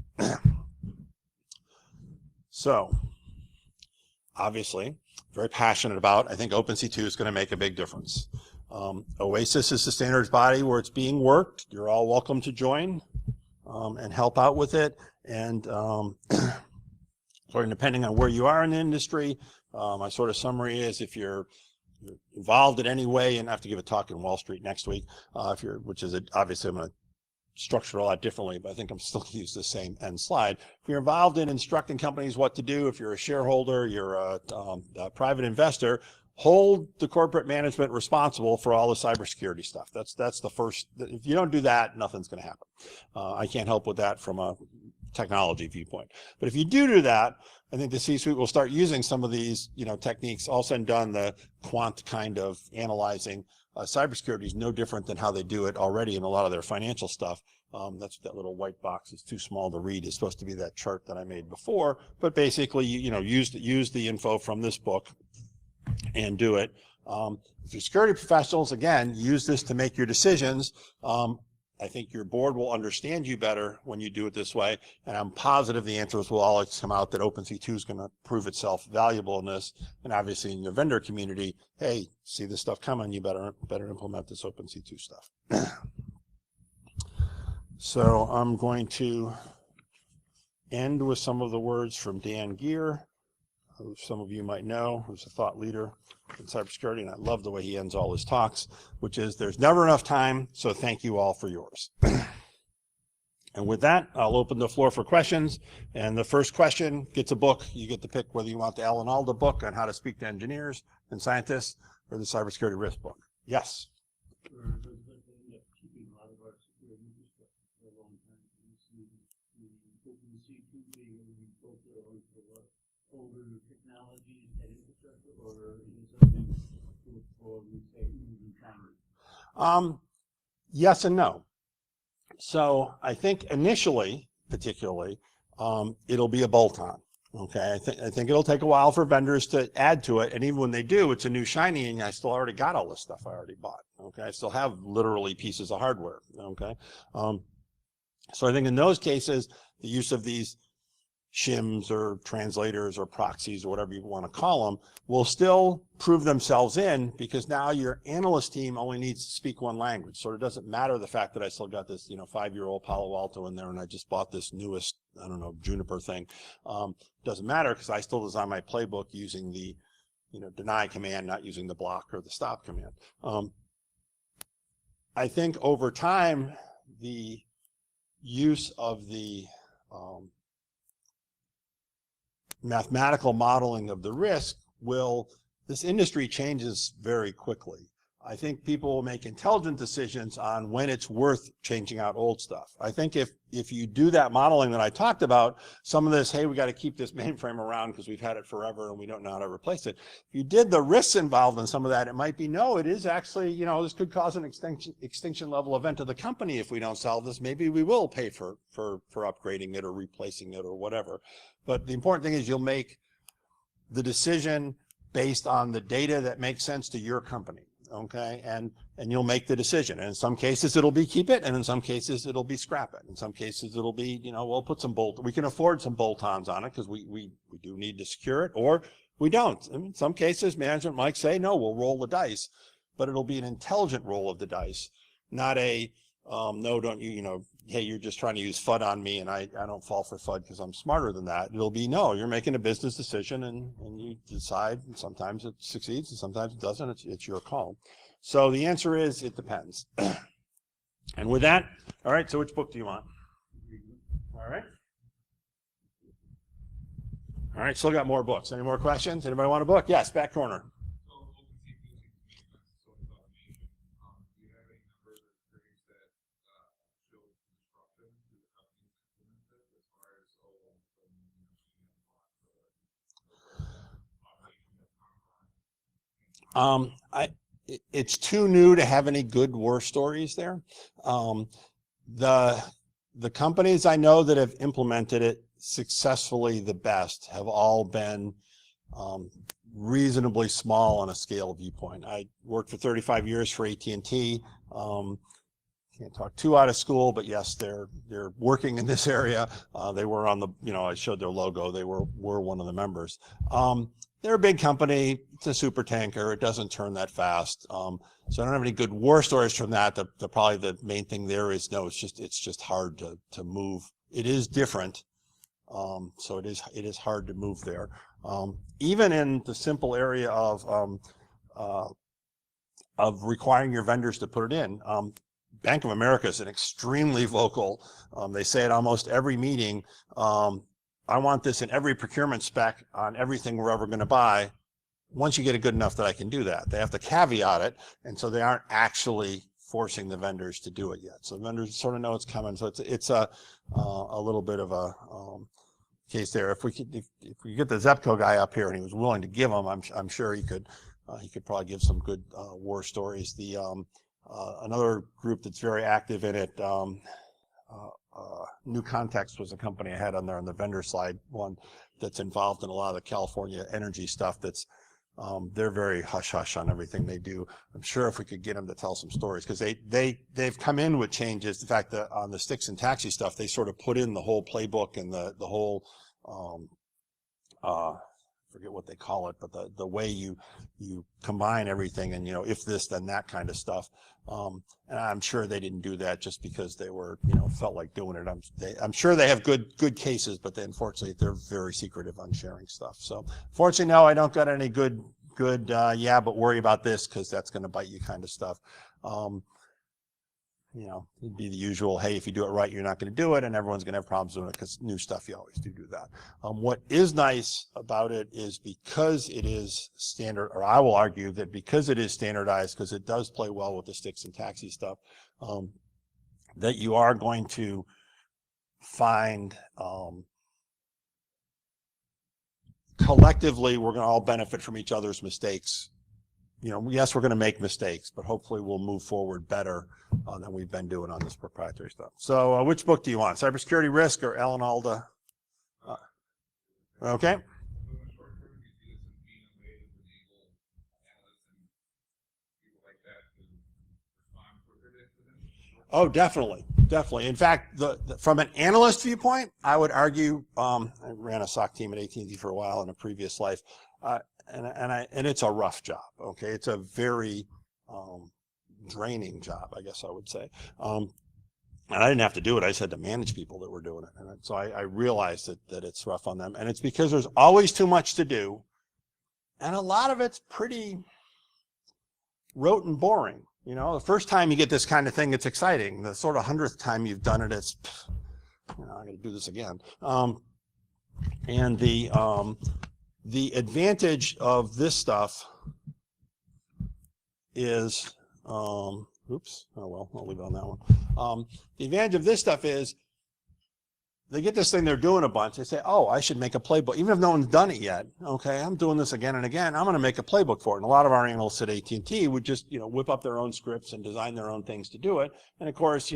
So, obviously, very passionate about, I think OpenC2 is going to make a big difference. OASIS is the standards body where it's being worked. You're all welcome to join and help out with it. And depending on where you are in the industry, my sort of summary is, if you're involved in any way, and I have to give a talk in Wall Street next week, obviously I'm going to structured a lot differently, but I think I'm still going to use the same end slide. If you're involved in instructing companies what to do, if you're a shareholder, you're a private investor, hold the corporate management responsible for all the cybersecurity stuff. That's the first. If you don't do that, nothing's going to happen. I can't help with that from a technology viewpoint. But if you do that, I think the C-suite will start using some of these techniques. All said and done, the quant kind of analyzing cybersecurity is no different than how they do it already in a lot of their financial stuff. That little white box is too small to read. It's supposed to be that chart that I made before, but basically, use the info from this book and do it. If you're security professionals, again, use this to make your decisions. I think your board will understand you better when you do it this way, and I'm positive the answers will always come out that OpenC2 is going to prove itself valuable in this. And obviously, in your vendor community, hey, see this stuff coming, you better implement this OpenC2 stuff. So I'm going to end with some of the words from Dan Geer, who some of you might know, who's a thought leader in cybersecurity, and I love the way he ends all his talks, which is, there's never enough time, so thank you all for yours. And with that, I'll open the floor for questions, and the first question gets a book. You get to pick whether you want the Alan Alda book on how to speak to engineers and scientists, or the cybersecurity risk book. Yes? Older technologies and infrastructure, or is it something for, we say, moving Congress? Yes and no. So I think initially, particularly, it'll be a bolt-on. Okay, I think it'll take a while for vendors to add to it, and even when they do, it's a new shiny, and I still already got all this stuff I already bought. Okay, I still have literally pieces of hardware. Okay, so I think in those cases, the use of these shims or translators or proxies or whatever you want to call them will still prove themselves in, because now your analyst team only needs to speak one language. So it doesn't matter the fact that I still got this 5-year-old Palo Alto in there and I just bought this newest, I don't know, Juniper thing. Doesn't matter, because I still design my playbook using the deny command, not using the block or the stop command. I think over time, the use of the mathematical modeling of the risk this industry changes very quickly. I think people will make intelligent decisions on when it's worth changing out old stuff. I think if you do that modeling that I talked about, some of this, hey, we got to keep this mainframe around because we've had it forever and we don't know how to replace it. If you did the risks involved in some of that, it might be, no, it is actually, this could cause an extinction level event to the company if we don't solve this. Maybe we will pay for upgrading it or replacing it or whatever. But the important thing is you'll make the decision based on the data that makes sense to your company. Okay, and you'll make the decision. And in some cases it'll be keep it, and in some cases it'll be scrap it. In some cases it'll be, we'll put some we can afford some bolt-ons on it because we do need to secure it, or we don't. In some cases management might say, no, we'll roll the dice, but it'll be an intelligent roll of the dice, not a no, don't you, hey, you're just trying to use FUD on me and I don't fall for FUD because I'm smarter than that. It'll be, no, you're making a business decision and you decide, and sometimes it succeeds and sometimes it doesn't. It's your call. So the answer is, it depends. And with that, all right, so which book do you want? All right. All right, still got more books. Any more questions? Anybody want a book? Yes, back corner. It's too new to have any good war stories there. The companies I know that have implemented it successfully the best have all been reasonably small on a scale viewpoint. I worked for 35 years for AT&T. Can't talk too out of school, but yes, they're working in this area. They were on the, I showed their logo. They were one of the members. They're a big company. It's a super tanker. It doesn't turn that fast. So I don't have any good war stories from that. Probably the main thing there is it's just hard to move. It is different. So it is hard to move there. Even in the simple area of requiring your vendors to put it in. Bank of America is an extremely vocal. They say at almost every meeting, I want this in every procurement spec on everything we're ever going to buy. Once you get it good enough that I can do that, they have to caveat it, and so they aren't actually forcing the vendors to do it yet. So the vendors sort of know it's coming. So it's a little bit of a case there. If we get the Zepco guy up here and he was willing to give them, I'm sure he could probably give some good war stories. Another group that's very active in it. New Context was a company I had on there on the vendor slide, one that's involved in a lot of the California energy stuff. They're very hush-hush on everything they do. I'm sure if we could get them to tell some stories, because they've come in with changes. In fact, on the sticks and taxi stuff, they sort of put in the whole playbook and the whole, forget what they call it, but the way you combine everything and, if this, then that kind of stuff. And I'm sure they didn't do that just because they were, felt like doing it. I'm sure they have good cases, but unfortunately they're very secretive on sharing stuff. So fortunately, no, I don't got any good, but worry about this because that's going to bite you kind of stuff. It'd be the usual, hey, if you do it right, you're not going to do it, and everyone's going to have problems doing it because new stuff, you always do that. What is nice about it is because it is standard, or I will argue that because it is standardized, because it does play well with the sticks and taxi stuff, that you are going to find collectively we're going to all benefit from each other's mistakes. Yes, we're going to make mistakes, but hopefully we'll move forward better than we've been doing on this proprietary stuff. So which book do you want? Cybersecurity Risk or Alan Alda? Okay. Oh, definitely. In fact, from an analyst viewpoint, I would argue, I ran a SOC team at AT&T for a while in a previous life. And it's a rough job. Okay, it's a very draining job, I guess I would say. And I didn't have to do it. I just had to manage people that were doing it. And so I realized that it's rough on them. And it's because there's always too much to do. And a lot of it's pretty rote and boring. The first time you get this kind of thing, it's exciting. The sort of 100th time you've done it, it's, I got to do this again. And the advantage of this stuff is, oops, oh well, I'll leave it on that one. The advantage of this stuff is they get this thing they're doing a bunch. They say, oh, I should make a playbook. Even if no one's done it yet, okay, I'm doing this again and again. I'm going to make a playbook for it. And a lot of our analysts at AT&T would just, whip up their own scripts and design their own things to do it. And of course,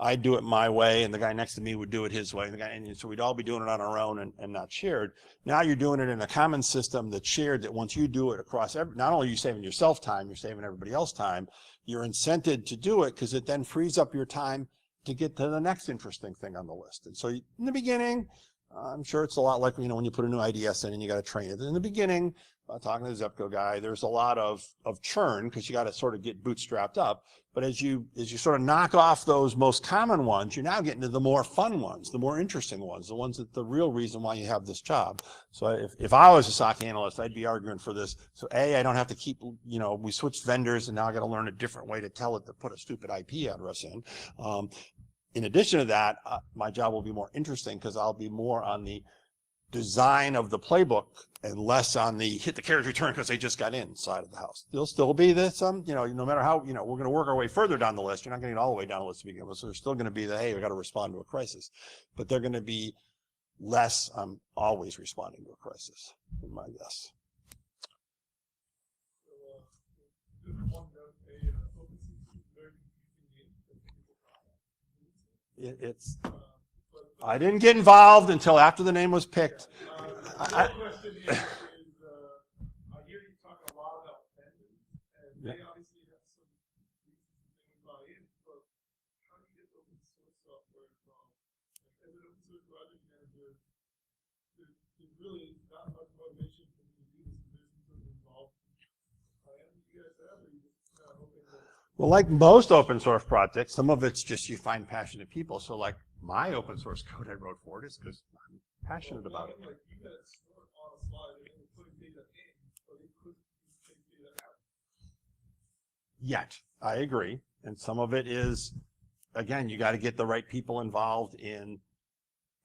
I'd do it my way, and the guy next to me would do it his way. And so we'd all be doing it on our own and not shared. Now you're doing it in a common system that's shared, that once you do it across not only are you saving yourself time, you're saving everybody else time. You're incented to do it because it then frees up your time to get to the next interesting thing on the list. And so in the beginning, I'm sure it's a lot like, when you put a new IDS in and you got to train it. In the beginning, talking to the Zepco guy, there's a lot of churn because you got to sort of get bootstrapped up. But as you sort of knock off those most common ones, you're now getting to the more fun ones, the more interesting ones, the ones that the real reason why you have this job. So if I was a SOC analyst, I'd be arguing for this. So I don't have to keep, we switched vendors and now I got to learn a different way to tell it to put a stupid IP address in. In addition to that, my job will be more interesting because I'll be more on the design of the playbook and less on the hit the carriage return because they just got inside of the house. There'll still be this, no matter how, we're going to work our way further down the list. You're not going to get all the way down the list to begin with. So there's still going to be the, hey, we got to respond to a crisis. But they're going to be less, I'm always responding to a crisis, in my guess. I didn't get involved until after the name was picked. The question is I hear you talk a lot about vendors, and they obviously have some reasons to buy in, but how do you get open source software from, as an open source project manager, there's really not much motivation for you to do this, and there's some involved plan you guys have, or you just kind of hoping that. Well, like most open source projects, some of it's just you find passionate people. So like my open source code I wrote for it is because I'm passionate about it. Like you guys stored on a slide and then putting data in, but they couldn't take data out. Yet, I agree. And some of it is, again, you got to get the right people involved in,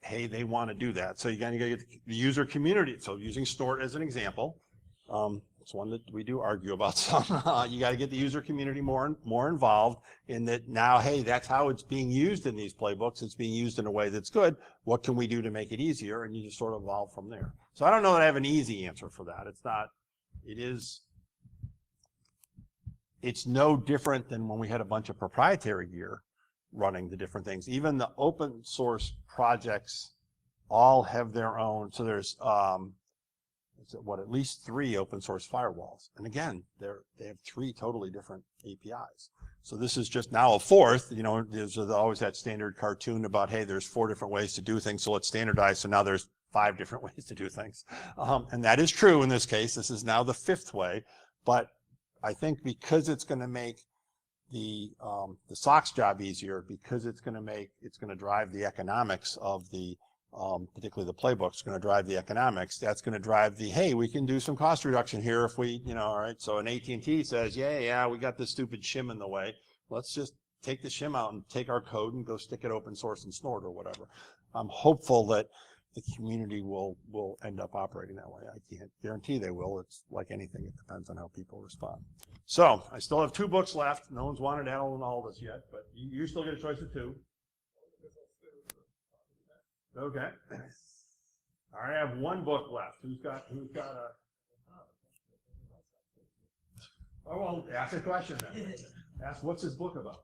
hey, they want to do that. So you got to get the user community. So using Snort as an example, it's one that we do argue about some. You got to get the user community more involved in that now, hey, that's how it's being used in these playbooks. It's being used in a way that's good. What can we do to make it easier? And you just sort of evolve from there. So I don't know that I have an easy answer for that. It's no different than when we had a bunch of proprietary gear running the different things. Even the open source projects all have their own. So there's, at least 3 open source firewalls. And again, they have 3 totally different APIs. So this is just now a 4th, there's always that standard cartoon about, hey, there's 4 different ways to do things, so let's standardize. So now there's 5 different ways to do things. And that is true in this case. This is now the 5th way. But I think because it's going to make the SOC's job easier, because it's going to drive the economics of the particularly the playbook's going to drive the economics. That's going to drive the, hey, we can do some cost reduction here if we, all right. So an AT&T says, yeah, we got this stupid shim in the way. Let's just take the shim out and take our code and go stick it open source and Snort or whatever. I'm hopeful that the community will end up operating that way. I can't guarantee they will. It's like anything. It depends on how people respond. So I still have 2 books left. No one's wanted Alan and all this yet, but you still get a choice of 2. Okay. All right, I have 1 book left. Who's got a? Oh, well, ask a question then. Ask what's this book about?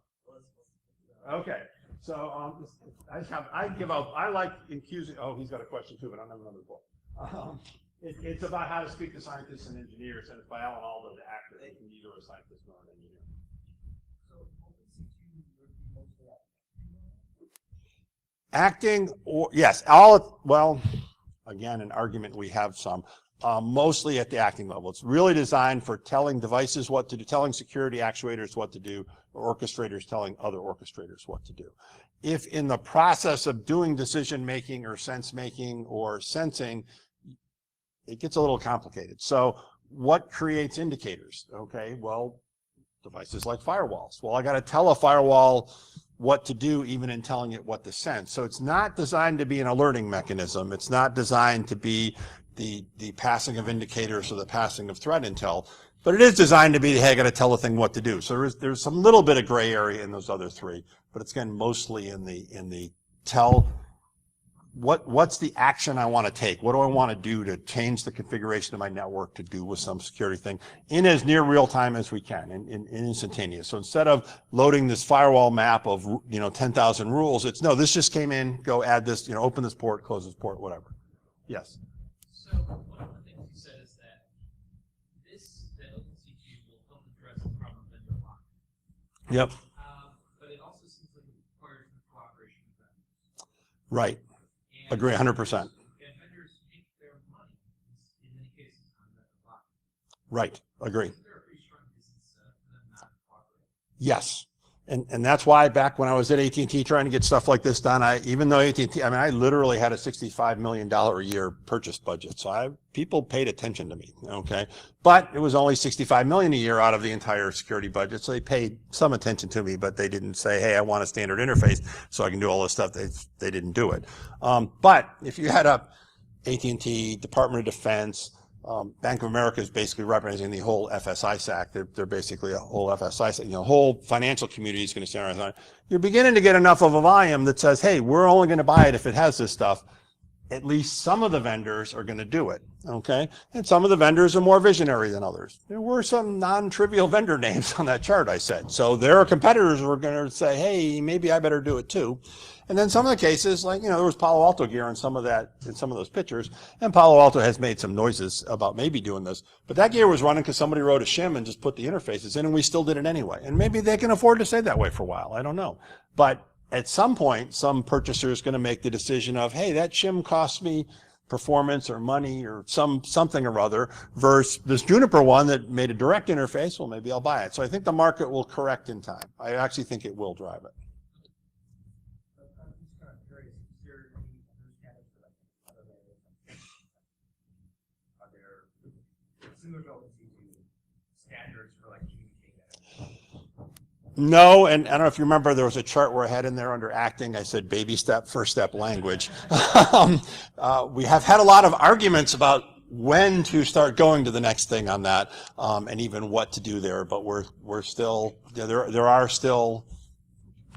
Okay. So I like accusing. Oh, he's got a question too, but I don't have another book. It's about how to speak to scientists and engineers, and it's by Alan Alda, the actor. He can be either a scientist nor an engineer. Acting or yes, again, an argument we have some, mostly at the acting level. It's really designed for telling devices what to do, telling security actuators what to do, or orchestrators telling other orchestrators what to do. If in the process of doing decision making or sense making or sensing, it gets a little complicated. So what creates indicators? Okay, well, devices like firewalls. Well, I got to tell a firewall what to do even in telling it what to sense. So it's not designed to be an alerting mechanism. It's not designed to be the passing of indicators or the passing of threat intel, but it is designed to be, hey, I got to tell the thing what to do. So there's some little bit of gray area in those other 3, but it's again mostly in the tell what's the action I want to take? What do I want to do to change the configuration of my network to do with some security thing in as near real time as we can, in instantaneous. So instead of loading this firewall map of 10,000 rules, it's no, this just came in, go add this, open this port, close this port, whatever. Yes. So one of the things you said is that that OpenCQ will help address the problem of vendor lock. Yep. But it also seems like it requires the cooperation of vendors. Right. Agree 100%. And vendors make their money in many cases on that block. Right. Agree. Isn't there a pretty strong distance for them not to cooperate? Yes. And that's why back when I was at AT&T trying to get stuff like this done, even though AT&T, I mean, I literally had a $65 million a year purchase budget. So people paid attention to me. Okay. But it was only $65 million a year out of the entire security budget. So they paid some attention to me, but they didn't say, hey, I want a standard interface so I can do all this stuff. They didn't do it. But if you had a AT&T, Department of Defense, Bank of America is basically representing the whole FSI SAC. They're basically a whole FSI SAC. whole financial community is going to stand around. You're beginning to get enough of a volume that says, hey, we're only going to buy it if it has this stuff. At least some of the vendors are going to do it, okay? And some of the vendors are more visionary than others. There were some non-trivial vendor names on that chart, I said. So their competitors were going to say, hey, maybe I better do it too. And then some of the cases, like, there was Palo Alto gear in some of those pictures, and Palo Alto has made some noises about maybe doing this. But that gear was running because somebody wrote a shim and just put the interfaces in, and we still did it anyway. And maybe they can afford to stay that way for a while. I don't know. But at some point, some purchaser is going to make the decision of, hey, that shim costs me performance or money or something or other, versus this Juniper one that made a direct interface. Well, maybe I'll buy it. So I think the market will correct in time. I actually think it will drive it. I'm just kind of curious, is there any standards for like other layers? Are there similar to OpenCG standards for like communicating? No, and I don't know if you remember, there was a chart where I had in there under acting, I said baby step, first step language. We have had a lot of arguments about when to start going to the next thing on that, and even what to do there, but we're still,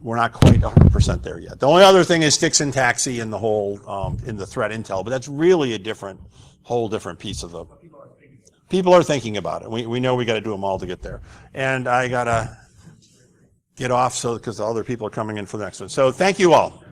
we're not quite 100% there yet. The only other thing is fix and taxi in the whole, in the threat intel, but that's really a whole different piece of the, people are thinking about it. We know we got to do them all to get there. And I got to get off because other people are coming in for the next one. So thank you all.